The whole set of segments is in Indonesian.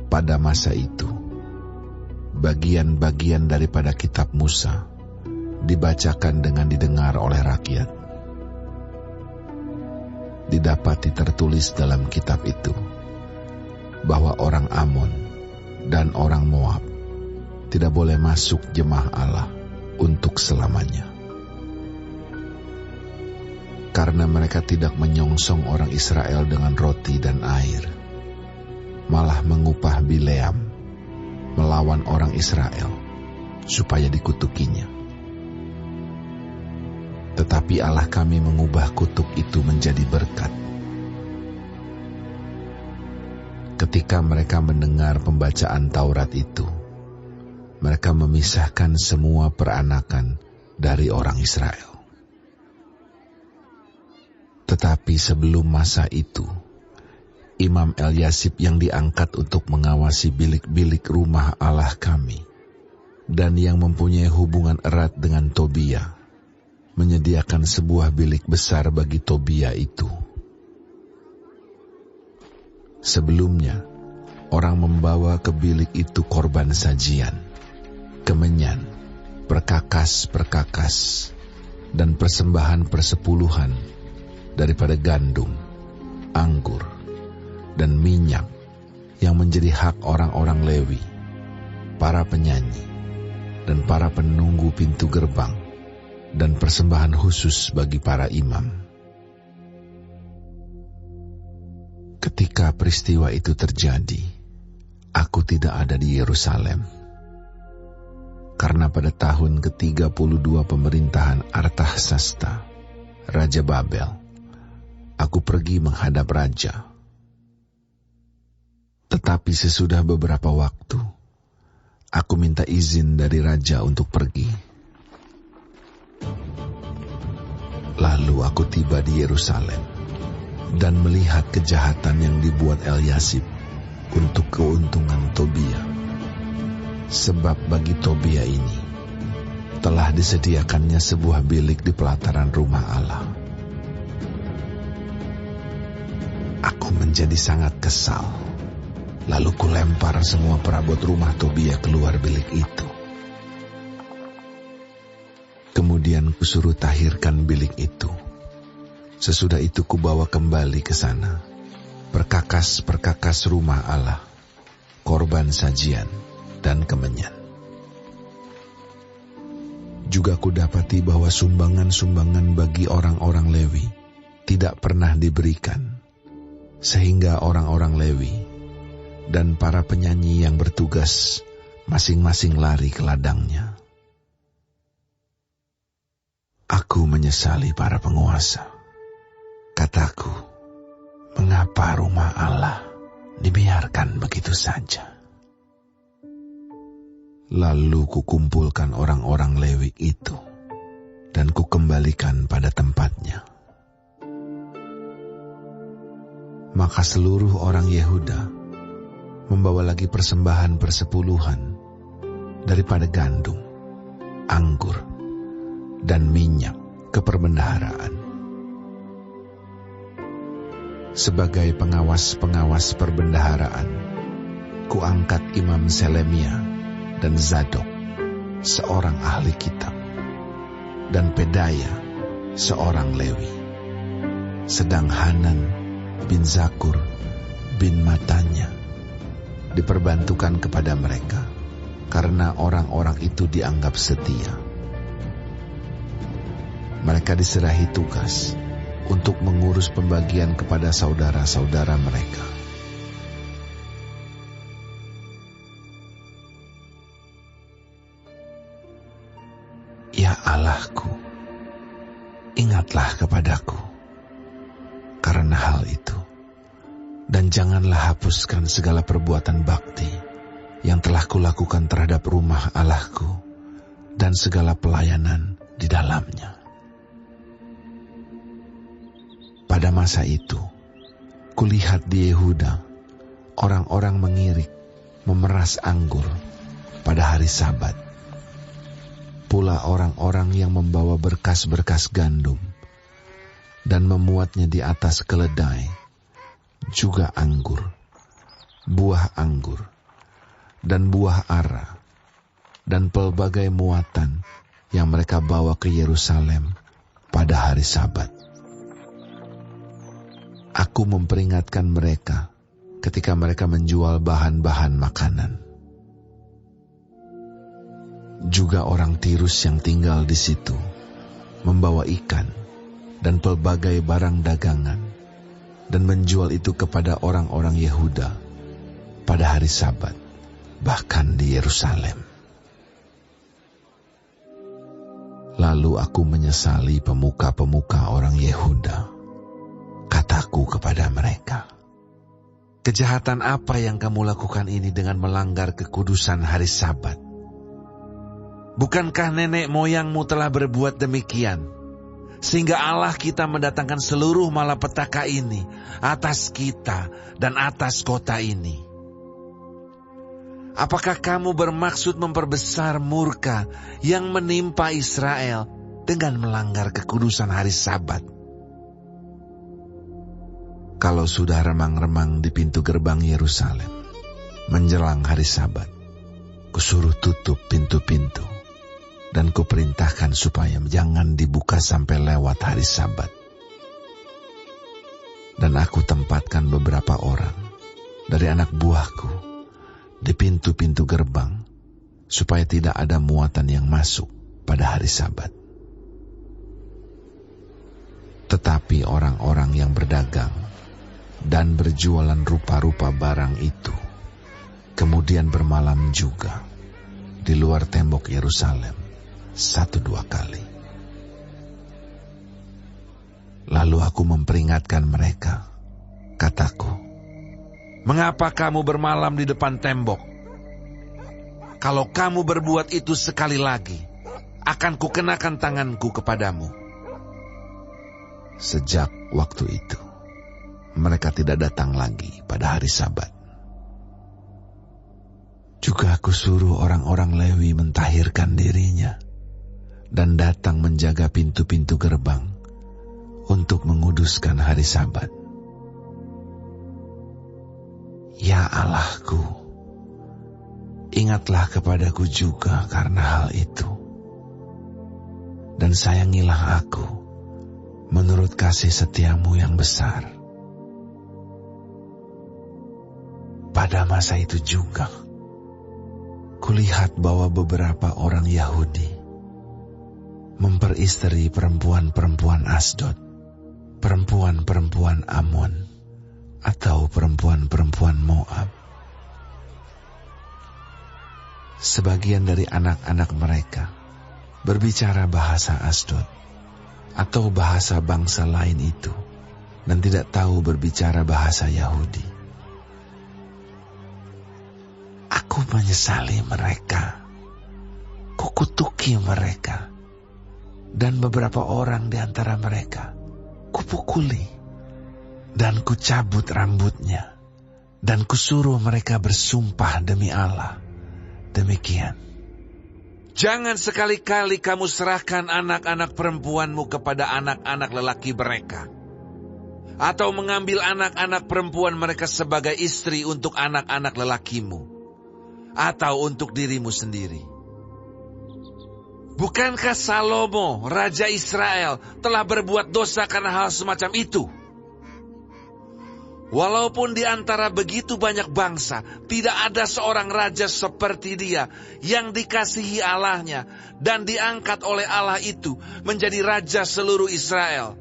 Pada masa itu, bagian-bagian daripada kitab Musa dibacakan dengan didengar oleh rakyat. Didapati tertulis dalam kitab itu bahwa orang Amon dan orang Moab tidak boleh masuk jemaah Allah untuk selamanya. Karena mereka tidak menyongsong orang Israel dengan roti dan air, malah mengupah Bileam melawan orang Israel supaya dikutukinya. Tetapi Allah kami mengubah kutuk itu menjadi berkat. Ketika mereka mendengar pembacaan Taurat itu, mereka memisahkan semua peranakan dari orang Israel. Tetapi sebelum masa itu, Imam Eliasib yang diangkat untuk mengawasi bilik-bilik rumah Allah kami dan yang mempunyai hubungan erat dengan Tobia, menyediakan sebuah bilik besar bagi Tobia itu. Sebelumnya, orang membawa ke bilik itu korban sajian, kemenyan, perkakas-perkakas, dan persembahan persepuluhan daripada gandum, anggur, dan minyak yang menjadi hak orang-orang Lewi, para penyanyi, dan para penunggu pintu gerbang, dan persembahan khusus bagi para imam. Ketika peristiwa itu terjadi, aku tidak ada di Yerusalem. Karena pada tahun ke-32 pemerintahan Artahsasta, Raja Babel, aku pergi menghadap raja. Tetapi sesudah beberapa waktu, aku minta izin dari raja untuk pergi. Lalu aku tiba di Yerusalem dan melihat kejahatan yang dibuat Eliasib untuk keuntungan Tobia. Sebab bagi Tobia ini telah disediakannya sebuah bilik di pelataran rumah Allah. Aku menjadi sangat kesal. Lalu kulempar semua perabot rumah Tobia keluar bilik itu. Kemudian kusuruh tahirkan bilik itu. Sesudah itu kubawa kembali ke sana perkakas-perkakas rumah Allah, korban sajian, dan kemenyan. Juga kudapati bahwa sumbangan-sumbangan bagi orang-orang Lewi tidak pernah diberikan, sehingga orang-orang Lewi dan para penyanyi yang bertugas masing-masing lari ke ladangnya. Aku menyesali para penguasa. Kataku, mengapa rumah Allah dibiarkan begitu saja? Lalu kukumpulkan orang-orang Lewi itu dan kukembalikan pada tempatnya. Maka seluruh orang Yehuda membawa lagi persembahan persepuluhan daripada gandum, anggur, dan minyak ke perbendaharaan. Sebagai pengawas-pengawas perbendaharaan, kuangkat Imam Selemia dan Zadok, seorang ahli kitab, dan Pedaya, seorang Lewi. Sedang Hanan bin Zakur bin Matanya diperbantukan kepada mereka, karena orang-orang itu dianggap setia. Mereka diserahi tugas untuk mengurus pembagian kepada saudara-saudara mereka. Ya Allahku, ingatlah kepadaku karena hal itu, dan janganlah hapuskan segala perbuatan bakti yang telah kulakukan terhadap rumah Allahku dan segala pelayanan di dalamnya. Pada masa itu, kulihat di Yehuda, orang-orang mengirik, memeras anggur pada hari Sabat. Pula orang-orang yang membawa berkas-berkas gandum dan memuatnya di atas keledai, juga anggur, buah anggur, dan buah ara, dan pelbagai muatan yang mereka bawa ke Yerusalem pada hari Sabat. Aku memperingatkan mereka ketika mereka menjual bahan-bahan makanan. Juga orang Tirus yang tinggal di situ membawa ikan dan pelbagai barang dagangan dan menjual itu kepada orang-orang Yehuda pada hari Sabat, bahkan di Yerusalem. Lalu aku menyesali pemuka-pemuka orang Yehuda. Kataku kepada mereka, kejahatan apa yang kamu lakukan ini dengan melanggar kekudusan hari Sabat? Bukankah nenek moyangmu telah berbuat demikian, sehingga Allah kita mendatangkan seluruh malapetaka ini atas kita dan atas kota ini? Apakah kamu bermaksud memperbesar murka yang menimpa Israel dengan melanggar kekudusan hari Sabat? Kalau sudah remang-remang di pintu gerbang Yerusalem menjelang hari Sabat, kusuruh tutup pintu-pintu dan kuperintahkan supaya jangan dibuka sampai lewat hari Sabat. Dan aku tempatkan beberapa orang dari anak buahku di pintu-pintu gerbang, supaya tidak ada muatan yang masuk pada hari Sabat. Tetapi orang-orang yang berdagang dan berjualan rupa-rupa barang itu kemudian bermalam juga di luar tembok Yerusalem 1-2 kali. Lalu aku memperingatkan mereka. Kataku, mengapa kamu bermalam di depan tembok? Kalau kamu berbuat itu sekali lagi, akan kukenakan tanganku kepadamu. Sejak waktu itu, mereka tidak datang lagi pada hari Sabat. Juga aku suruh orang-orang Lewi mentahirkan dirinya dan datang menjaga pintu-pintu gerbang untuk menguduskan hari Sabat. Ya Allahku, ingatlah kepadaku juga karena hal itu, dan sayangilah aku menurut kasih setiamu yang besar. Pada masa itu juga, kulihat bahwa beberapa orang Yahudi memperistri perempuan-perempuan Asdod, perempuan-perempuan Amon, atau perempuan-perempuan Moab. Sebagian dari anak-anak mereka berbicara bahasa Asdod atau bahasa bangsa lain itu, dan tidak tahu berbicara bahasa Yahudi. Aku menyesali mereka, kukutuki mereka, dan beberapa orang di antara mereka kupukuli dan kucabut rambutnya, dan kusuruh mereka bersumpah demi Allah. Demikian. Jangan sekali-kali kamu serahkan anak-anak perempuanmu kepada anak-anak lelaki mereka, atau mengambil anak-anak perempuan mereka sebagai istri untuk anak-anak lelakimu, atau untuk dirimu sendiri. Bukankah Salomo, Raja Israel, telah berbuat dosa karena hal semacam itu? Walaupun di antara begitu banyak bangsa, tidak ada seorang raja seperti dia yang dikasihi Allahnya dan diangkat oleh Allah itu menjadi raja seluruh Israel.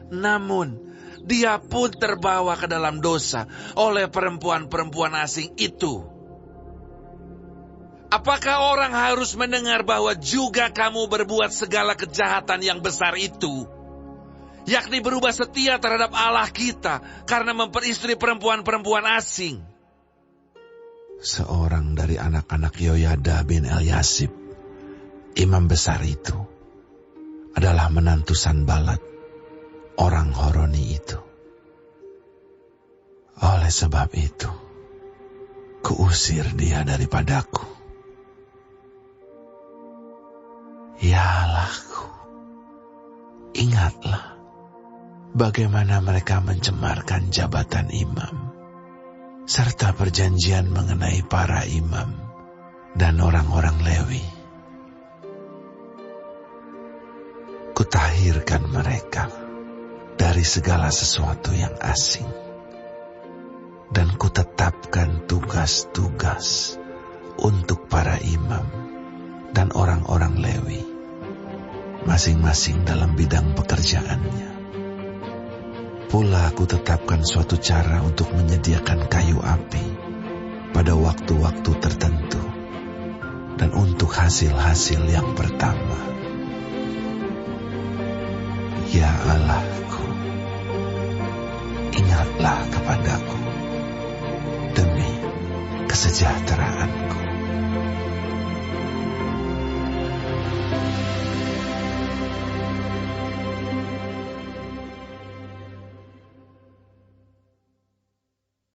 Namun, dia pun terbawa ke dalam dosa oleh perempuan-perempuan asing itu. Apakah orang harus mendengar bahwa juga kamu berbuat segala kejahatan yang besar itu? Yakni berubah setia terhadap Allah kita karena memperistri perempuan-perempuan asing. Seorang dari anak-anak Yoyada bin Eliasib, imam besar itu, adalah menantu Sanbalat, orang Horoni itu. Oleh sebab itu, kuusir dia daripadaku. Ya Allahku, ingatlah bagaimana mereka mencemarkan jabatan imam, serta perjanjian mengenai para imam dan orang-orang Lewi. Kutahirkan mereka dari segala sesuatu yang asing, dan kutetapkan tugas-tugas untuk para imam dan orang-orang Lewi, masing-masing dalam bidang pekerjaannya. Pula aku tetapkan suatu cara untuk menyediakan kayu api pada waktu-waktu tertentu dan untuk hasil-hasil yang pertama. Ya Allahku, ingatlah kepadaku demi kesejahteraanku.